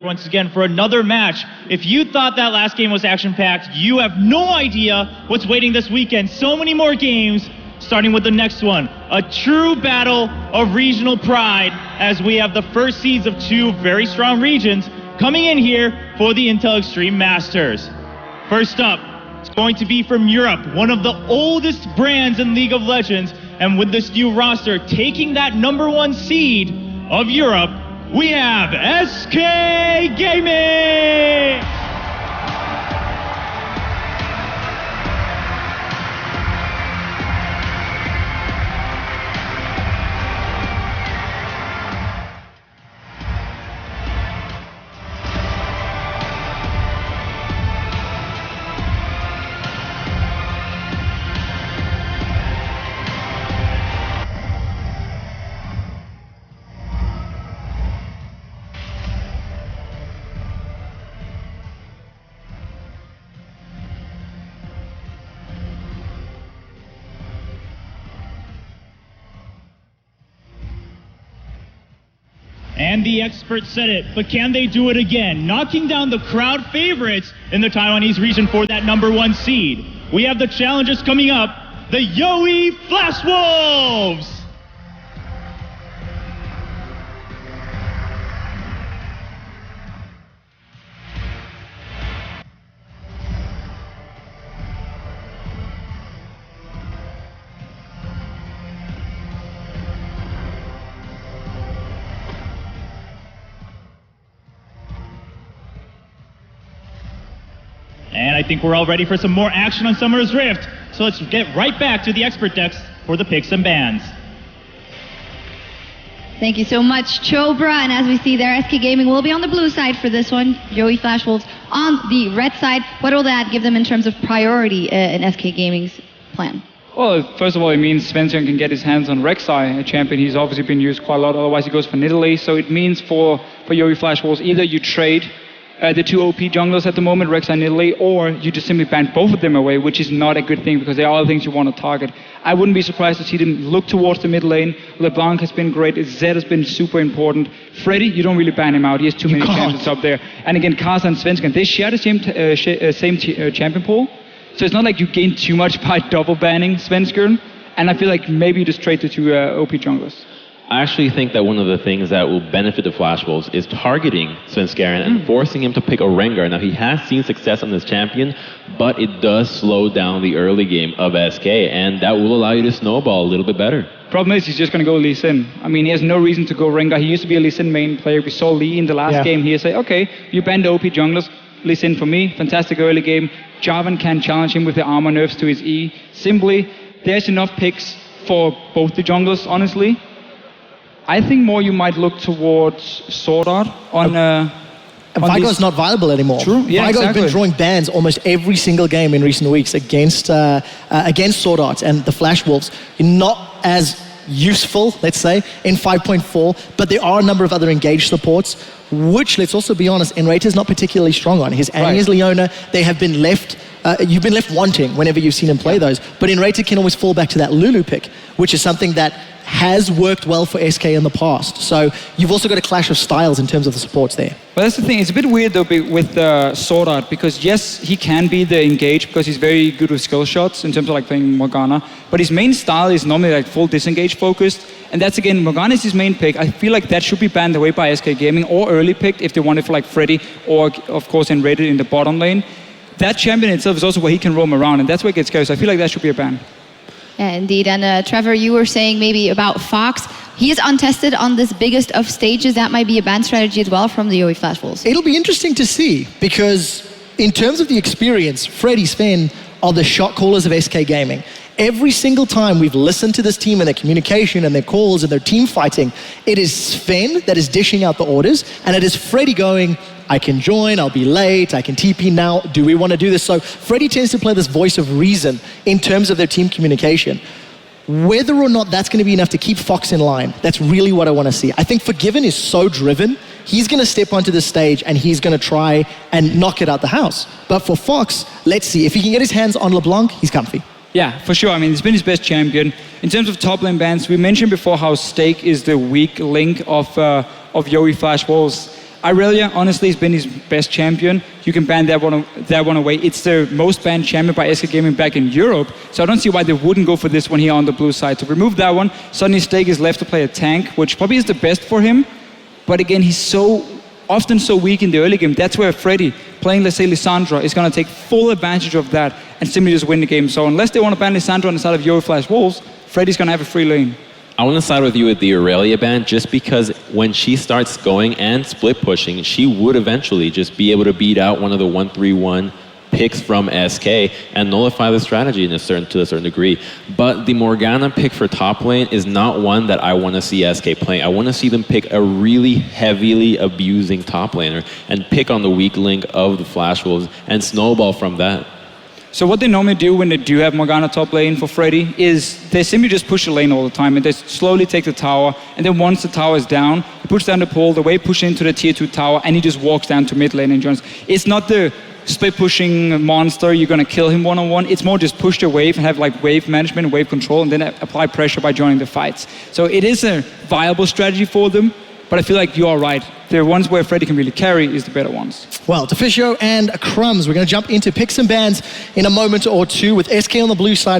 Once again for another match. If you thought that last game was action-packed, you have no idea what's waiting this weekend. So many more games, starting with the next one. A true battle of regional pride as we have the first seeds of two very strong regions coming in here for the Intel Extreme Masters. First up, it's going to be from Europe, one of the oldest brands in League of Legends, and with this new roster taking that #1 seed of Europe, we have SK Gaming! And the expert said it, but can they do it again? Knocking down the crowd favorites in the Taiwanese region for that #1 seed. We have the challengers coming up, the Yowie Flash Wolves! And I think we're all ready for some more action on Summer's Rift. So let's get right back to the expert decks for the picks and bans. Thank you so much, Chobra. And as we see there, SK Gaming will be on the blue side for this one. Yowie Flash Wolves on the red side. What will that give them in terms of priority in SK Gaming's plan? Well, first of all, it means Svenson can get his hands on Rek'Sai, a champion he's obviously been used quite a lot. Otherwise, he goes for Nidalee. So it means for Yowie Flash Wolves, either you trade the two OP junglers at the moment, Rek'Sai and Nidalee, or you just simply ban both of them away, which is not a good thing because there are other things you want to target. I wouldn't be surprised to see them look towards the mid lane. LeBlanc has been great. Zed has been super important. Freddy, you don't really ban him out. He has too many champions up there. And again, Karsa and Svensson, they share the same champion pool. So it's not like you gain too much by double banning Svensson. And I feel like maybe you just trade the two OP junglers. I actually think that one of the things that will benefit the Flash Wolves is targeting Svenskeren and forcing him to pick a Rengar. Now, he has seen success on this champion, but it does slow down the early game of SK, and that will allow you to snowball a little bit better. Problem is, he's just going to go Lee Sin. I mean, he has no reason to go Rengar. He used to be a Lee Sin main player. We saw Lee in the last game here say, okay, you ban the OP junglers, Lee Sin for me, fantastic early game. Jarvan can challenge him with the armor nerfs to his E. Simply, there's enough picks for both the junglers, honestly. I think more you might look towards Sword Art on... And Vigo's not viable anymore. True, yeah, Vigo's been drawing bans almost every single game in recent weeks against Sword Art, and the Flash Wolves not as useful, let's say, in 5.4, but there are a number of other engaged supports, which, let's also be honest, Enrater's not particularly strong on. His Annie, his Leona, they have been left... you've been left wanting whenever you've seen him play those, but Enrater can always fall back to that Lulu pick, which is something that has worked well for SK in the past. So you've also got a clash of styles in terms of the supports there. Well, that's the thing. It's a bit weird though with Sword Art because yes, he can be the engage because he's very good with skill shots in terms of like playing Morgana, but his main style is normally like full disengage focused, and that's again, Morgana is his main pick. I feel like that should be banned away by SK Gaming or early picked if they wanted for like Freddy or of course Enrated in the bottom lane. That champion itself is also where he can roam around, and that's where it gets scary. So I feel like that should be a ban. Yeah, indeed. And Trevor, you were saying maybe about Fox. He is untested on this biggest of stages. That might be a ban strategy as well from the Yowie Flash Wolves. It'll be interesting to see because in terms of the experience, Freddy, Sven are the shot callers of SK Gaming. Every single time we've listened to this team and their communication and their calls and their team fighting, it is Sven that is dishing out the orders, and it is Freddy going, I can join, I'll be late, I can TP now, do we want to do this? So Freddy tends to play this voice of reason in terms of their team communication. Whether or not that's going to be enough to keep Fox in line, that's really what I want to see. I think Forgiven is so driven, he's going to step onto the stage and he's going to try and knock it out the house. But for Fox, let's see. If he can get his hands on LeBlanc, he's comfy. Yeah, for sure. I mean, he's been his best champion. In terms of top lane bans, we mentioned before how Stake is the weak link of Yowie Flash Wolves. Irelia, honestly, has been his best champion. You can ban that one away. It's the most banned champion by SK Gaming back in Europe, so I don't see why they wouldn't go for this one here on the blue side. To remove that one, suddenly Stake is left to play a tank, which probably is the best for him. But again, he's so often so weak in the early game. That's where Freddy, playing, let's say, Lissandra, is going to take full advantage of that and simply just win the game. So unless they want to ban Lissandra on the side of Yowie Flash Wolves, Freddy's going to have a free lane. I want to side with you with the Aurelia ban just because when she starts going and split pushing, she would eventually just be able to beat out one of the 1-3-1 picks from SK and nullify the strategy to a certain degree. But the Morgana pick for top lane is not one that I want to see SK playing. I want to see them pick a really heavily abusing top laner and pick on the weak link of the Flash Wolves and snowball from that. So what they normally do when they do have Morgana top lane for Freddy is they simply just push the lane all the time and they slowly take the tower, and then once the tower is down, he puts down the pole, the wave push into the tier 2 tower, and he just walks down to mid lane and joins. It's not the split pushing monster, you're going to kill him one-on-one. It's more just push the wave and have like wave management and wave control and then apply pressure by joining the fights. So it is a viable strategy for them, but I feel like you are right. The ones where Freddy can really carry is the better ones. Well, Deficio and Crumbs, we're going to jump into picks and bans in a moment or two with SK on the blue side.